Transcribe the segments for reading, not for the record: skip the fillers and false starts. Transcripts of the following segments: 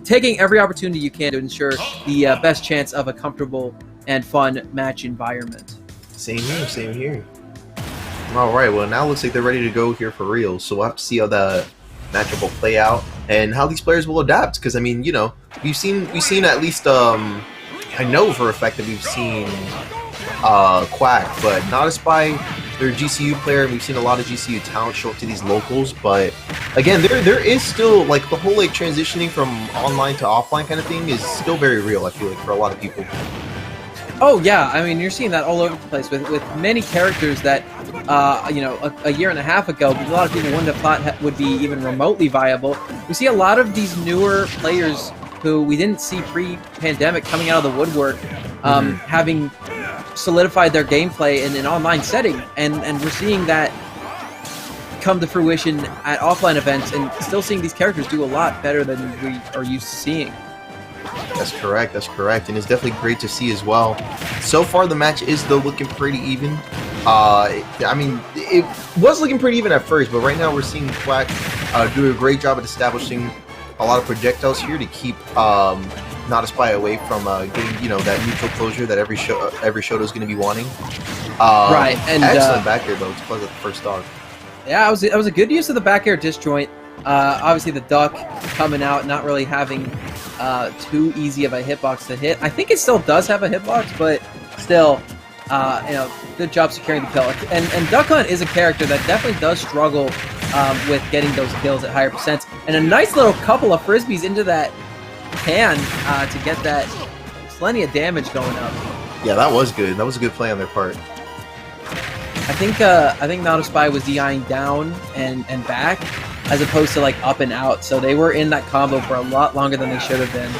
taking every opportunity you can to ensure the best chance of a comfortable and fun match environment. Same here, same here. All right, well, now it looks like they're ready to go here for real. So we'll have to see how the matchup will play out and how these players will adapt. Because I mean, you know, we've seen at least I know for a fact that we've seen Quack, but NotASpy, they're a GCU player, and we've seen a lot of GCU talent show up to these locals. But again, there is still like the whole like transitioning from online to offline kind of thing is still very real. I feel like for a lot of people. Oh yeah, I mean you're seeing that all over the place with many characters that you know a year and a half ago a lot of people wouldn't have thought would be even remotely viable. We see a lot of these newer players who we didn't see pre-pandemic coming out of the woodwork, having solidified their gameplay in an online setting, and we're seeing that come to fruition at offline events, and still seeing these characters do a lot better than we are used to seeing. That's correct, and it's definitely great to see as well. So far, the match is still looking pretty even. I mean, it was looking pretty even at first, but right now we're seeing Quack do a great job at establishing a lot of projectiles here to keep NotASpy away from getting, you know, that neutral closure that every Shoto is going to be wanting. Right, and excellent back air though to close out the first dog. Yeah, it was a good use of the back air disjoint. Obviously, the duck coming out, not really having too easy of a hitbox to hit. I think it still does have a hitbox, but still, you know, good job securing the kill. And Duck Hunt is a character that definitely does struggle with getting those kills at higher percents. And a nice little couple of frisbees into that can to get that plenty of damage going up. Yeah, that was good. That was a good play on their part. I think NotASpy was DIing down and back, as opposed to like up and out. So they were in that combo for a lot longer than they should have been.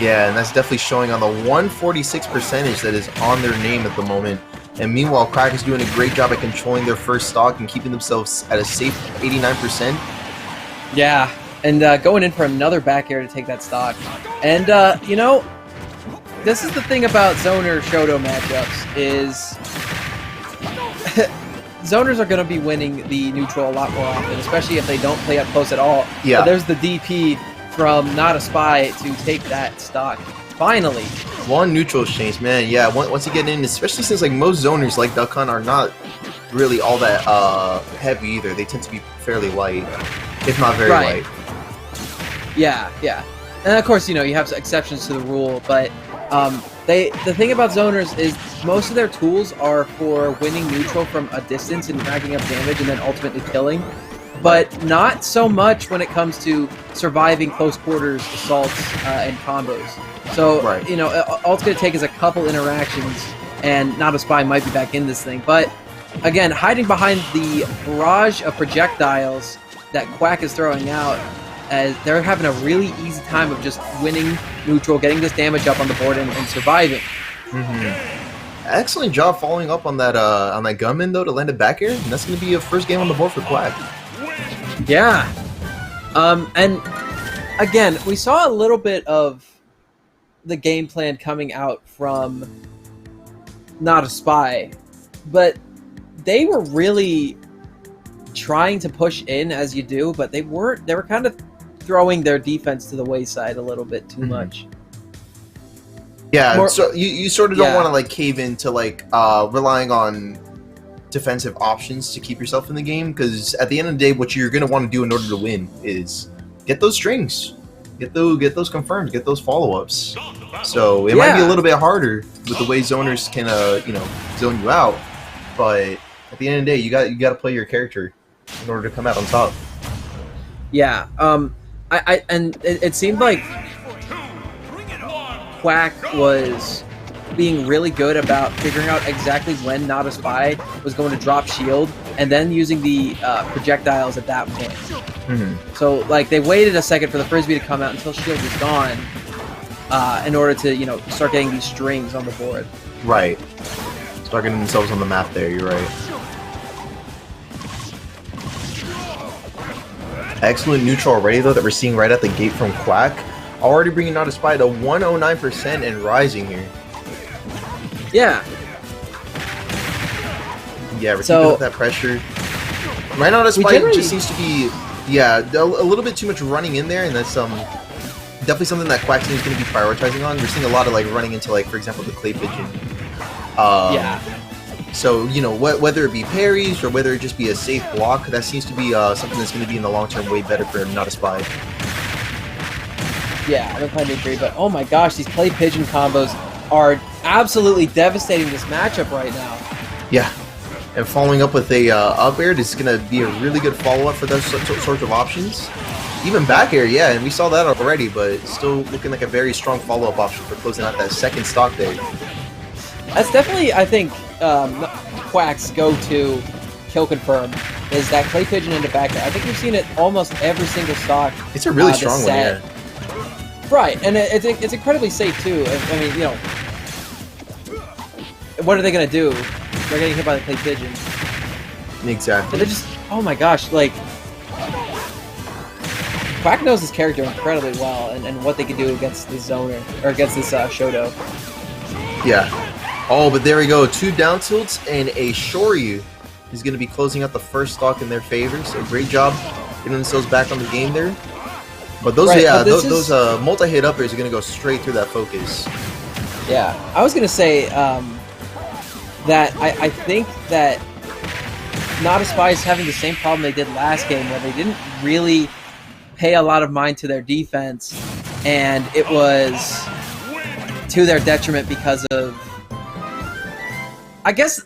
Yeah, and that's definitely showing on the 146 percentage that is on their name at the moment. And meanwhile, Quack is doing a great job at controlling their first stock and keeping themselves at a safe 89%. Yeah, and going in for another back air to take that stock. And, you know, this is the thing about Zoner Shoto matchups is Zoners are going to be winning the neutral a lot more often, especially if they don't play up close at all. Yeah. But there's the DP from NotASpy to take that stock. Finally. One neutral exchange, man. Yeah, once you get in, especially since like most zoners like Duck Hunt are not really all that heavy either. They tend to be fairly light, if not very light. Yeah, yeah. And of course, you know, you have exceptions to the rule, but the thing about zoners is most of their tools are for winning neutral from a distance and racking up damage and then ultimately killing, but not so much when it comes to surviving close quarters assaults and combos. So, you know, all it's going to take is a couple interactions and NotASpy might be back in this thing. But again, hiding behind the barrage of projectiles that Quack is throwing out, as they're having a really easy time of just winning neutral, getting this damage up on the board, and surviving. Excellent job following up on that gunman though to land it back here, and that's going to be a first game on the board for Quack. Yeah, and again, we saw a little bit of the game plan coming out from NotASpy, but they were really trying to push in as you do, but they were kind of throwing their defense to the wayside a little bit too much. Yeah, so you sort of don't want to like cave into like relying on defensive options to keep yourself in the game, because at the end of the day, what you're going to want to do in order to win is get those strings, get those confirms, get those follow-ups. So it might be a little bit harder with the way zoners can you know, zone you out, but at the end of the day, you got to play your character in order to come out on top. Yeah, and it seemed like Quack was being really good about figuring out exactly when NotASpy was going to drop shield, and then using the projectiles at that point. So, like, they waited a second for the frisbee to come out until shield was gone, in order to, you know, start getting these strings on the board. Right. Start getting themselves on the map there, you're right. Excellent neutral already, though, that we're seeing right at the gate from Quack. Already bringing NotASpy to 109% and rising here. Yeah. Yeah, we're keeping up that pressure. Right now, NotASpy just seems to be, a little bit too much running in there, and that's definitely something that Quack Team is going to be prioritizing on. We're seeing a lot of like running into like, for example, the Clay Pigeon. Yeah. So, you know, whether it be parries or whether it just be a safe block, that seems to be something that's going to be in the long term way better for NotASpy. Yeah, I don't kind of agree, but oh my gosh, these Clay Pigeon combos are absolutely devastating this matchup right now. Yeah. And following up with a up air is going to be a really good follow-up for those sorts of options. Even back air, yeah, and we saw that already, but it's still looking like a very strong follow-up option for closing out that second stock there. That's definitely, I think, Quack's go-to kill confirm is that Clay Pigeon into back air. I think we've seen it almost every single stock. It's a really strong one, yeah. Right, and it's incredibly safe too. I mean, you know, what are they gonna do? They're getting hit by the Clay Pigeon. Exactly. And they're just, oh my gosh, like Quack knows his character incredibly well, and what they can do against this zoner or against this Shoto. Yeah. Oh, but there we go. 2 down tilts and a Shoryu is going to be closing out the first stock in their favor. So great job getting themselves back on the game there. But those, right, yeah, but those multi-hit up airs are going to go straight through that focus. Yeah, I was gonna say that I think that NotASpy is having the same problem they did last game, where they didn't really pay a lot of mind to their defense, and it was to their detriment because of, I guess